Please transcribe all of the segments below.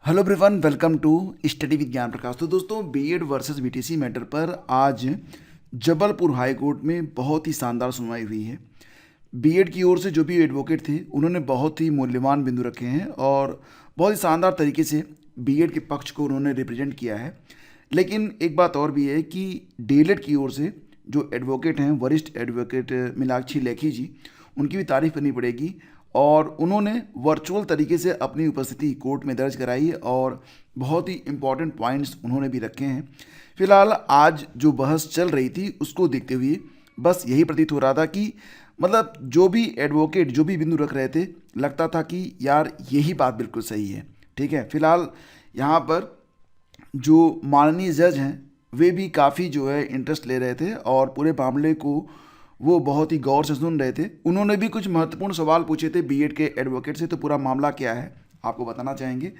Hello everyone, welcome to study with Gyan Prakash. तो दोस्तों, BEd versus BTC matter पर आज जबलपुर हाई कोर्ट में बहुत ही शानदार सुनवाई हुई है। बीएड की ओर से जो भी एडवोकेट थे उन्होंने बहुत ही मूल्यवान बिंदु रखे हैं और बहुत ही शानदार तरीके से बीएड के पक्ष को उन्होंने रिप्रेजेंट किया है। लेकिन एक बात और भी है कि डीएलएड की ओर से जो एडवोकेट हैं, वरिष्ठ एडवोकेट मीनाक्षी लेखी जी, उनकी भी तारीफ करनी पड़ेगी। और उन्होंने वर्चुअल तरीके से अपनी उपस्थिति कोर्ट में दर्ज कराई और बहुत ही इम्पॉर्टेंट पॉइंट्स उन्होंने भी रखे हैं। फिलहाल आज जो बहस चल रही थी उसको देखते हुए बस यही प्रतीत हो रहा था कि मतलब जो भी एडवोकेट जो भी बिंदु रख रहे थे, लगता था कि यार यही बात बिल्कुल सही है। ठीक है, फिलहाल यहाँ पर जो माननीय जज हैं वे भी काफ़ी जो है इंटरेस्ट ले रहे थे और पूरे मामले को वो बहुत ही गौर से सुन रहे थे। उन्होंने भी कुछ महत्वपूर्ण सवाल पूछे थे बीएड के एडवोकेट से। तो पूरा मामला क्या है आपको बताना चाहेंगे।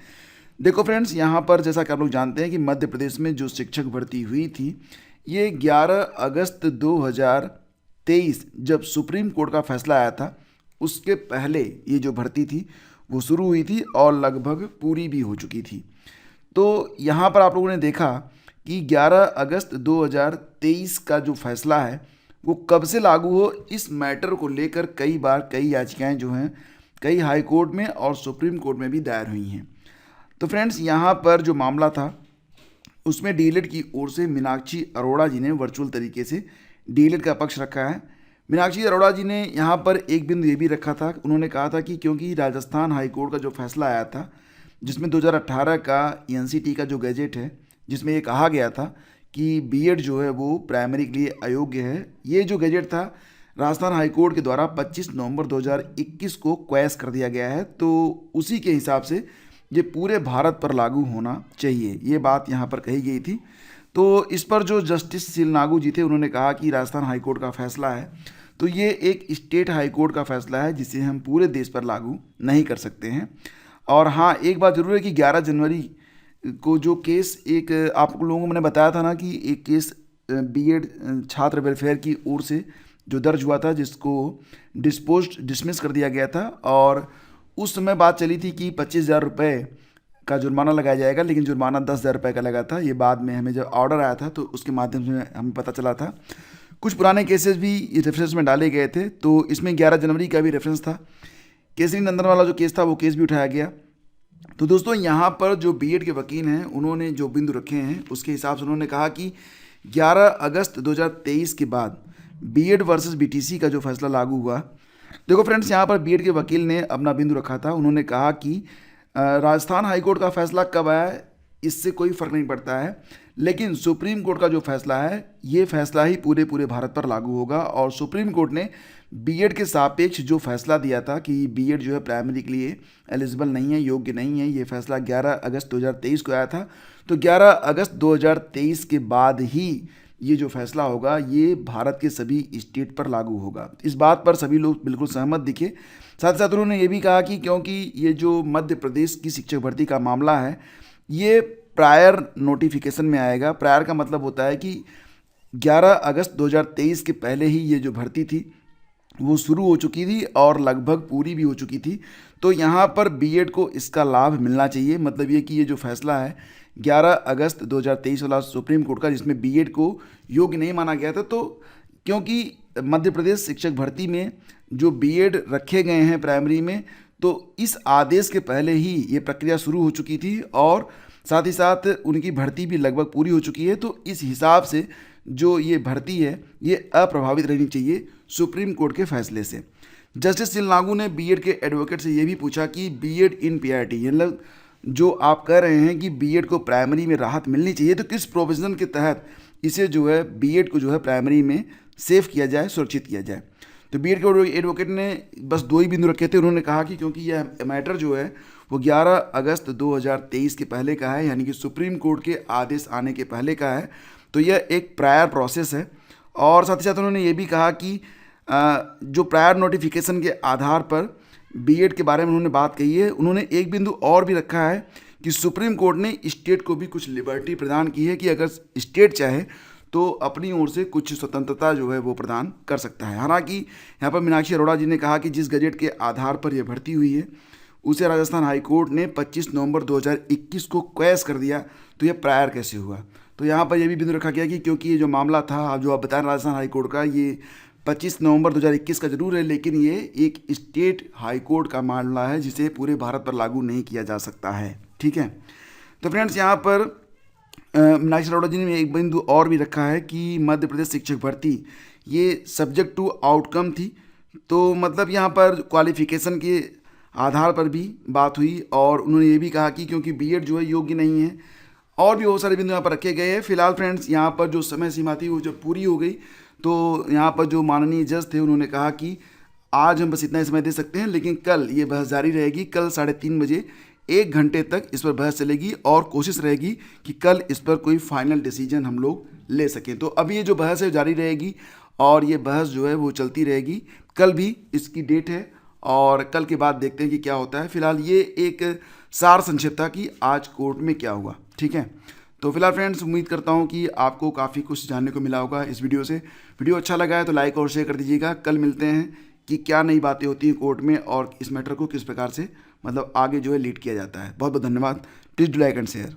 देखो फ्रेंड्स, यहाँ पर जैसा कि आप लोग जानते हैं कि मध्य प्रदेश में जो शिक्षक भर्ती हुई थी, ये 11 अगस्त 2023 जब सुप्रीम कोर्ट का फैसला आया था उसके पहले ये जो भर्ती थी वो शुरू हुई थी और लगभग पूरी भी हो चुकी थी। तो यहाँ पर आप लोगों ने देखा कि 11 अगस्त 2023 का जो फैसला है वो कब से लागू हो, इस मैटर को लेकर कई बार कई याचिकाएं जो हैं कई हाई कोर्ट में और सुप्रीम कोर्ट में भी दायर हुई हैं। तो फ्रेंड्स, यहाँ पर जो मामला था उसमें डीएलएड की ओर से मीनाक्षी अरोड़ा जी ने वर्चुअल तरीके से डीएलएड का पक्ष रखा है। मीनाक्षी अरोड़ा जी ने यहाँ पर एक बिंदु ये भी रखा था, उन्होंने कहा था कि क्योंकि राजस्थान हाई कोर्ट का जो फैसला आया था जिसमें 2018 का एनसीटी का जो गैजेट है जिसमें ये कहा गया था कि बीएड जो है वो प्राइमरी के लिए अयोग्य है, ये जो गैजेट था राजस्थान हाई कोर्ट के द्वारा 25 नवंबर 2021 को क्वैश कर दिया गया है। तो उसी के हिसाब से ये पूरे भारत पर लागू होना चाहिए, ये बात यहाँ पर कही गई थी। तो इस पर जो जस्टिस सिलनागू जी थे उन्होंने कहा कि राजस्थान हाई कोर्ट का फैसला है तो ये एक स्टेट हाई कोर्ट का फैसला है जिसे हम पूरे देश पर लागू नहीं कर सकते हैं। और हाँ, एक बात ज़रूर है कि 11 जनवरी को जो केस एक आप लोगों को मैंने बताया था ना कि एक केस बीएड छात्र वेलफेयर की ओर से जो दर्ज हुआ था जिसको डिसमिस कर दिया गया था और उस समय बात चली थी कि 25,000 रुपये का जुर्माना लगाया जाएगा, लेकिन जुर्माना 10,000 रुपये का लगा था। ये बाद में हमें जब ऑर्डर आया था तो उसके माध्यम से हमें पता चला था। कुछ पुराने केसेस भी रेफरेंस में डाले गए थे, तो इसमें 11 जनवरी का भी रेफरेंस था। केसरी नंदन वाला जो केस था वो केस भी उठाया गया। तो दोस्तों, यहाँ पर जो बीएड के वकील हैं उन्होंने जो बिंदु रखे हैं उसके हिसाब से उन्होंने कहा कि 11 अगस्त 2023 के बाद बीएड वर्सेस बीटीसी का जो फैसला लागू हुआ। देखो फ्रेंड्स, यहाँ पर बीएड के वकील ने अपना बिंदु रखा था। उन्होंने कहा कि राजस्थान हाईकोर्ट का फैसला कब आया इससे कोई फ़र्क नहीं पड़ता है, लेकिन सुप्रीम कोर्ट का जो फैसला है ये फैसला ही पूरे भारत पर लागू होगा। और सुप्रीम कोर्ट ने बीएड के सापेक्ष जो फैसला दिया था कि बीएड जो है प्राइमरी के लिए एलिजिबल नहीं है, योग्य नहीं है, ये फैसला 11 अगस्त 2023 को आया था। तो 11 अगस्त 2023 के बाद ही ये जो फैसला होगा ये भारत के सभी स्टेट पर लागू होगा। इस बात पर सभी लोग बिल्कुल सहमत दिखे। साथ ही साथ उन्होंने ये भी कहा कि क्योंकि ये जो मध्य प्रदेश की शिक्षक भर्ती का मामला है ये प्रायर नोटिफिकेशन में आएगा। प्रायर का मतलब होता है कि 11 अगस्त 2023 के पहले ही ये जो भर्ती थी वो शुरू हो चुकी थी और लगभग पूरी भी हो चुकी थी। तो यहाँ पर बीएड को इसका लाभ मिलना चाहिए। मतलब ये कि ये जो फैसला है 11 अगस्त 2023 वाला सुप्रीम कोर्ट का जिसमें बीएड को योग्य नहीं माना गया था, तो क्योंकि मध्य प्रदेश शिक्षक भर्ती में जो बीएड रखे गए हैं प्राइमरी में, तो इस आदेश के पहले ही ये प्रक्रिया शुरू हो चुकी थी और साथ ही साथ उनकी भर्ती भी लगभग पूरी हो चुकी है। तो इस हिसाब से जो ये भर्ती है ये अप्रभावित रहनी चाहिए सुप्रीम कोर्ट के फैसले से। जस्टिस सिलनागू ने बीएड के एडवोकेट से ये भी पूछा कि बीएड इन पीआरटी, मतलब जो आप कह रहे हैं कि बीएड को प्राइमरी में राहत मिलनी चाहिए, तो किस प्रोविज़न के तहत इसे जो है बीएड को जो है प्राइमरी में सेव किया जाए, सुरक्षित किया जाए। तो बीएड के एडवोकेट ने बस दो ही बिंदु रखे थे। उन्होंने कहा कि क्योंकि यह मैटर जो है वो 11 अगस्त 2023 के पहले का है, यानी कि सुप्रीम कोर्ट के आदेश आने के पहले का है, तो यह एक प्रायर प्रोसेस है। और साथ ही साथ उन्होंने ये भी कहा कि जो प्रायर नोटिफिकेशन के आधार पर बीएड के बारे में उन्होंने बात कही है। उन्होंने एक बिंदु और भी रखा है कि सुप्रीम कोर्ट ने स्टेट को भी कुछ लिबर्टी प्रदान की है कि अगर स्टेट चाहे तो अपनी ओर से कुछ स्वतंत्रता जो है वो प्रदान कर सकता है। हालांकि यहाँ पर मीनाक्षी अरोड़ा जी ने कहा कि जिस गजेट के आधार पर यह भर्ती हुई है उसे राजस्थान हाई कोर्ट ने 25 नवंबर 2021 को क्वैश कर दिया। तो ये प्रायर कैसे हुआ? तो यहाँ पर यह भी बिंदु रखा गया कि क्योंकि ये जो मामला था, आप जो आप बता रहे हैं राजस्थान हाई कोर्ट का, ये 25 नवंबर 2021 का जरूर है, लेकिन ये एक स्टेट हाई कोर्ट का मामला है जिसे पूरे भारत पर लागू नहीं किया जा सकता है। ठीक है। तो फ्रेंड्स, यहाँ पर मीनाक्षी अरोड़ा जी ने एक बिंदु और भी रखा है कि मध्य प्रदेश शिक्षक भर्ती ये सब्जेक्ट टू आउटकम थी। तो मतलब यहाँ पर क्वालिफिकेशन के आधार पर भी बात हुई, और उन्होंने ये भी कहा कि क्योंकि बीएड जो है योग्य नहीं है, और भी बहुत सारे बिंदु यहाँ पर रखे गए हैं। फिलहाल फ्रेंड्स, यहाँ पर जो समय सीमा थी वो जब पूरी हो गई, तो यहाँ पर जो माननीय जज थे उन्होंने कहा कि आज हम बस इतना ही समय दे सकते हैं, लेकिन कल ये बहस जारी रहेगी। कल 3:30 बजे 1 घंटे तक इस पर बहस चलेगी, और कोशिश रहेगी कि कल इस पर कोई फाइनल डिसीजन हम लोग ले सकें। तो अभी ये जो बहस है जारी रहेगी, और ये बहस जो है वो चलती रहेगी। कल भी इसकी डेट है, और कल के बाद देखते हैं कि क्या होता है। फिलहाल ये एक सार संक्षेप था कि आज कोर्ट में क्या हुआ। ठीक है। तो फिलहाल फ्रेंड्स, उम्मीद करता हूँ कि आपको काफ़ी कुछ जानने को मिला होगा इस वीडियो से। वीडियो अच्छा लगा है तो लाइक और शेयर कर दीजिएगा। कल मिलते हैं कि क्या नई बातें होती हैं कोर्ट में, और इस मैटर को किस प्रकार से मतलब आगे जो है लीड किया जाता है। बहुत बहुत धन्यवाद। Please do like and share.